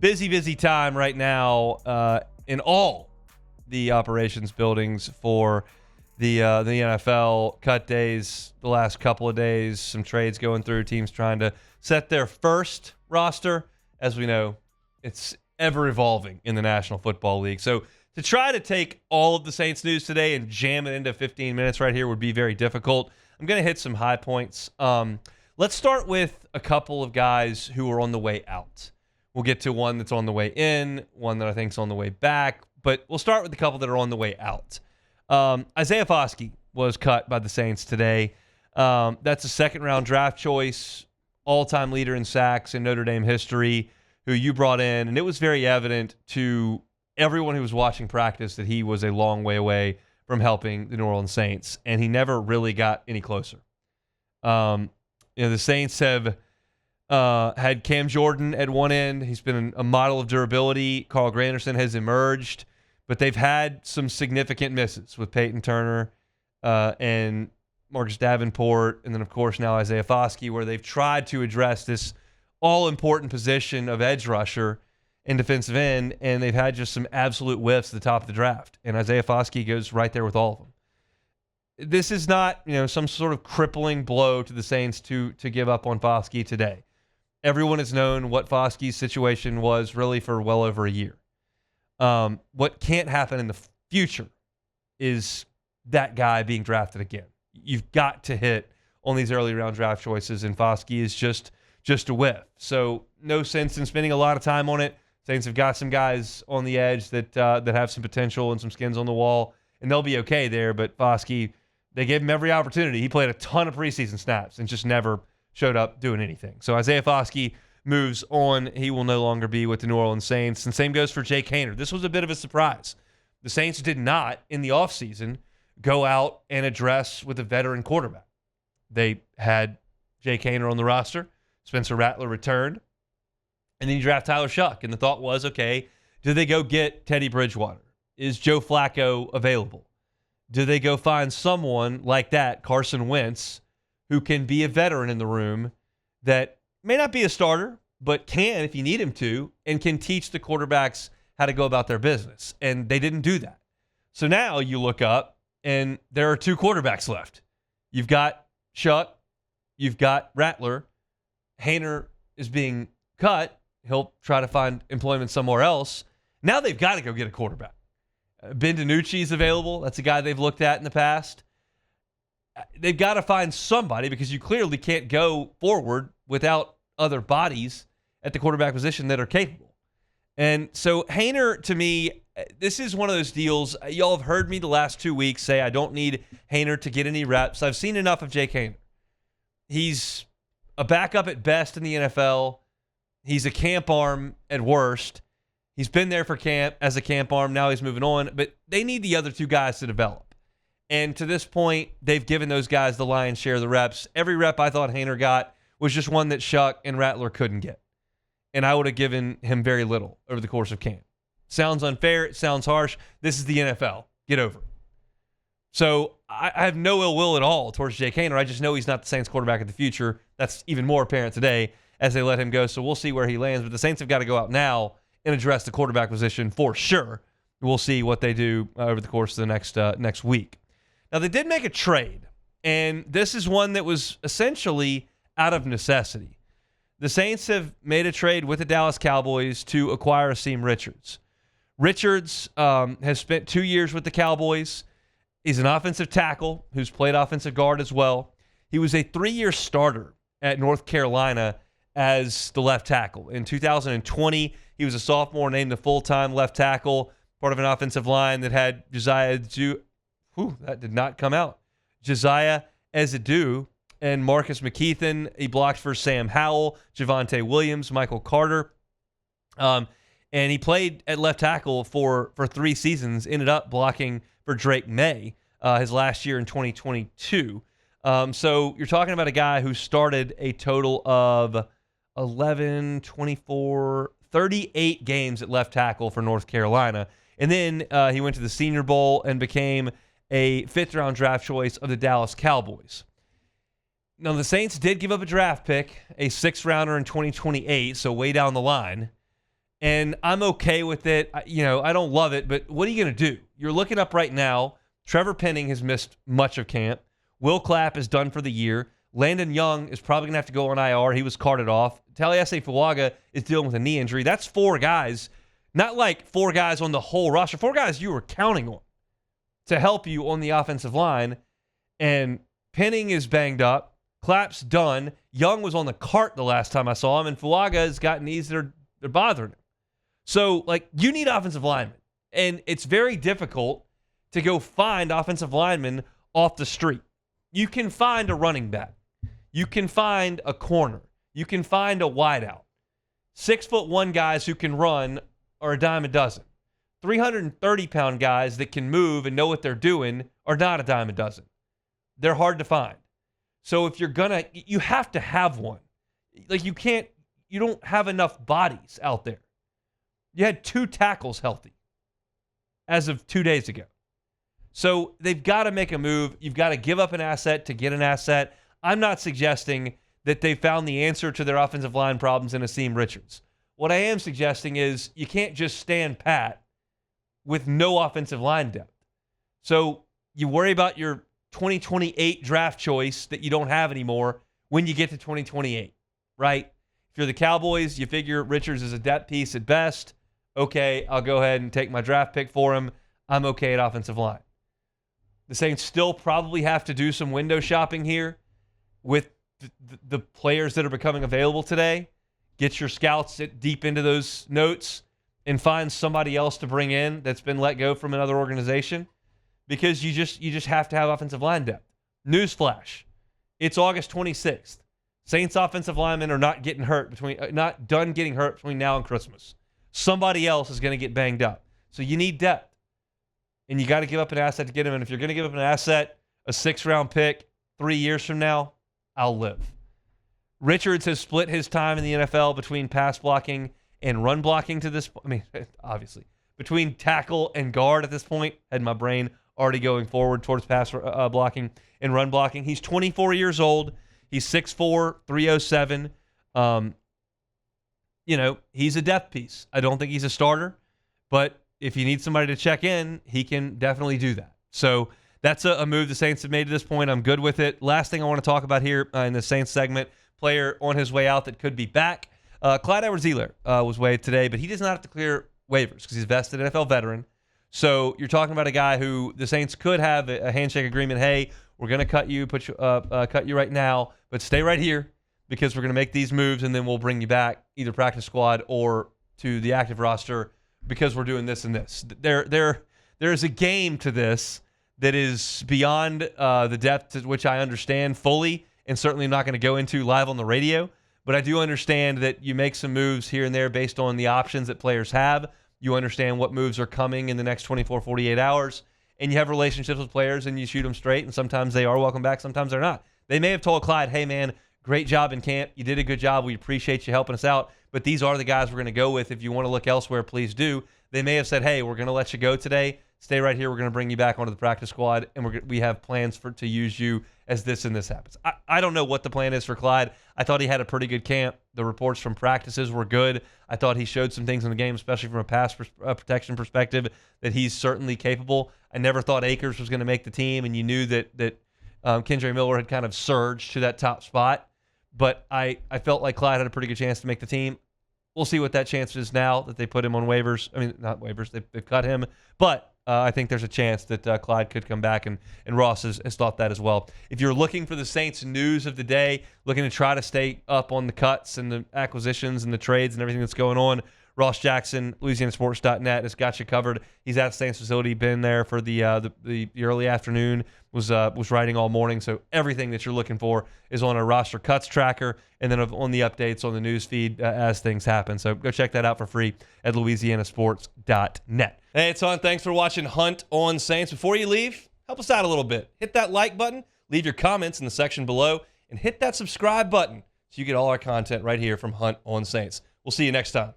busy time right now in all the operations buildings for the NFL. Cut days the last couple of days, some trades going through, teams trying to set their first roster. As we know, it's ever evolving in the National Football League. So to try to take all of the Saints news today and jam it into 15 minutes right here would be very difficult. I'm going to hit some high points. Let's start with a couple of guys who are on the way out. We'll get to one that's on the way in, one that I think is on the way back, but we'll start with a couple that are on the way out. Isaiah Foski was cut by the Saints today. That's a second-round draft choice, all-time leader in sacks in Notre Dame history, who you brought in, and it was very evident to everyone who was watching practice that he was a long way away from helping the New Orleans Saints, and he never really got any closer. The Saints have had Cam Jordan at one end. He's been a model of durability. Carl Granderson has emerged, but they've had some significant misses with Peyton Turner and Marcus Davenport, and then, of course, now Isaiah Foski, where they've tried to address this all-important position of edge rusher and defensive end, and they've had just some absolute whiffs at the top of the draft. And Isaiah Foski goes right there with all of them. This is not, some sort of crippling blow to the Saints to give up on Foski today. Everyone has known what Foski's situation was really for well over a year. What can't happen in the future is that guy being drafted again. You've got to hit on these early round draft choices, and Foski is just a whiff. So no sense in spending a lot of time on it. Saints have got some guys on the edge that have some potential and some skins on the wall, and they'll be okay there. But Foski, they gave him every opportunity. He played a ton of preseason snaps and just never showed up doing anything. So Isaiah Foski moves on. He will no longer be with the New Orleans Saints. And same goes for Jake Haener. This was a bit of a surprise. The Saints did not, in the offseason, go out and address with a veteran quarterback. They had Jake Haener on the roster. Spencer Rattler returned. And then you draft Tyler Shuck. And the thought was, okay, do they go get Teddy Bridgewater? Is Joe Flacco available? Do they go find someone like that, Carson Wentz, who can be a veteran in the room that may not be a starter, but can, if you need him to, and can teach the quarterbacks how to go about their business? And they didn't do that. So now you look up, and there are two quarterbacks left. You've got Shuck. You've got Rattler. Haener is being cut. He'll try to find employment somewhere else. Now they've got to go get a quarterback. Ben DiNucci is available. That's a guy they've looked at in the past. They've got to find somebody because you clearly can't go forward without other bodies at the quarterback position that are capable. And so Haener, to me, this is one of those deals. Y'all have heard me the last 2 weeks say I don't need Haener to get any reps. I've seen enough of Jake Haener. He's a backup at best in the NFL. He's a camp arm at worst. He's been there for camp as a camp arm. Now he's moving on. But they need the other two guys to develop. And to this point, they've given those guys the lion's share of the reps. Every rep I thought Haener got was just one that Shuck and Rattler couldn't get. And I would have given him very little over the course of camp. Sounds unfair. It sounds harsh. This is the NFL. Get over it. So I have no ill will at all towards Jake Haener. I just know he's not the Saints quarterback of the future. That's even more apparent today as they let him go. So we'll see where he lands. But the Saints have got to go out now and address the quarterback position for sure. We'll see what they do over the course of the next week. Now, they did make a trade, and this is one that was essentially out of necessity. The Saints have made a trade with the Dallas Cowboys to acquire Asim Richards. Richards has spent 2 years with the Cowboys. He's an offensive tackle who's played offensive guard as well. He was a 3-year starter at North Carolina as the left tackle. In 2020, he was a sophomore named the full-time left tackle, part of an offensive line that had that did not come out. Josiah Ezadu and Marcus McKeithen. He blocked for Sam Howell, Javonte Williams, Michael Carter. And he played at left tackle for 3 seasons, ended up blocking for Drake May his last year in 2022. So you're talking about a guy who started a total of 11, 24, 38 games at left tackle for North Carolina. And then he went to the Senior Bowl and became a 5th-round draft choice of the Dallas Cowboys. Now, the Saints did give up a draft pick, a 6th-rounder in 2028, so way down the line. And I'm okay with it. I don't love it, but what are you going to do? You're looking up right now. Trevor Penning has missed much of camp. Will Clapp is done for the year. Landon Young is probably going to have to go on IR. He was carted off. Taliese Fuaga is dealing with a knee injury. That's 4 guys, not like 4 guys on the whole roster. 4 guys you were counting on to help you on the offensive line. And Penning is banged up. Clapp's done. Young was on the cart the last time I saw him, and Fuaga has got knees that are bothering him. So, you need offensive linemen. And it's very difficult to go find offensive linemen off the street. You can find a running back. You can find a corner. You can find a wideout. 6'1" guys who can run are a dime a dozen. 330-pound guys that can move and know what they're doing are not a dime a dozen. They're hard to find. So if you're you have to have one. You don't have enough bodies out there. You had 2 tackles healthy as of 2 days ago. So they've got to make a move. You've got to give up an asset to get an asset. I'm not suggesting that they found the answer to their offensive line problems in Asim Richards. What I am suggesting is you can't just stand pat with no offensive line depth. So you worry about your 2028 draft choice that you don't have anymore when you get to 2028, right? If you're the Cowboys, you figure Richards is a depth piece at best. Okay, I'll go ahead and take my draft pick for him. I'm okay at offensive line. The Saints still probably have to do some window shopping here with the players that are becoming available today. Get your scouts deep into those notes and find somebody else to bring in that's been let go from another organization, because you just have to have offensive line depth. Newsflash: it's August 26th. Saints offensive linemen are not done getting hurt between now and Christmas. Somebody else is going to get banged up. So you need depth. And you got to give up an asset to get him. And if you're going to give up an asset, a 6th-round pick 3 years from now, I'll live. Richards has split his time in the NFL between pass blocking and run blocking to this point. I mean, obviously. Between tackle and guard at this point. Had my brain already going forward towards pass blocking and run blocking. He's 24 years old. He's 6'4", 307. He's a depth piece. I don't think he's a starter, but if you need somebody to check in, he can definitely do that. So that's a move the Saints have made to this point. I'm good with it. Last thing I want to talk about here in the Saints segment, player on his way out that could be back. Clyde Edwards-Helaire was waived today, but he does not have to clear waivers because he's a vested NFL veteran. So you're talking about a guy who the Saints could have a handshake agreement. Hey, we're going to cut you right now, but stay right here because we're going to make these moves, and then we'll bring you back either practice squad or to the active roster because we're doing this and this. There is a game to this that is beyond the depth to which I understand fully, and certainly not going to go into live on the radio. But I do understand that you make some moves here and there based on the options that players have. You understand what moves are coming in the next 24, 48 hours, and you have relationships with players, and you shoot them straight, and sometimes they are welcome back, sometimes they're not. They may have told Clyde, hey, man, great job in camp. You did a good job. We appreciate you helping us out, but these are the guys we're going to go with. If you want to look elsewhere, please do. They may have said, hey, we're going to let you go today. Stay right here. We're going to bring you back onto the practice squad, and we have plans to use you as this and this happens. I don't know what the plan is for Clyde. I thought he had a pretty good camp. The reports from practices were good. I thought he showed some things in the game, especially from a pass protection perspective, that he's certainly capable. I never thought Akers was going to make the team, and you knew that Kendre Miller had kind of surged to that top spot. But I felt like Clyde had a pretty good chance to make the team. We'll see what that chance is now that they put him on waivers. I mean, not waivers. They've cut him. But I think there's a chance that Clyde could come back, and Ross has thought that as well. If you're looking for the Saints news of the day, looking to try to stay up on the cuts and the acquisitions and the trades and everything that's going on, Ross Jackson, LouisianaSports.net has got you covered. He's at the Saints facility, been there for the early afternoon, was writing all morning. So everything that you're looking for is on a roster cuts tracker, and then on the updates on the news feed as things happen. So go check that out for free at LouisianaSports.net. Hey, it's On. Thanks for watching Hunt on Saints. Before you leave, help us out a little bit. Hit that like button, leave your comments in the section below, and hit that subscribe button so you get all our content right here from Hunt on Saints. We'll see you next time.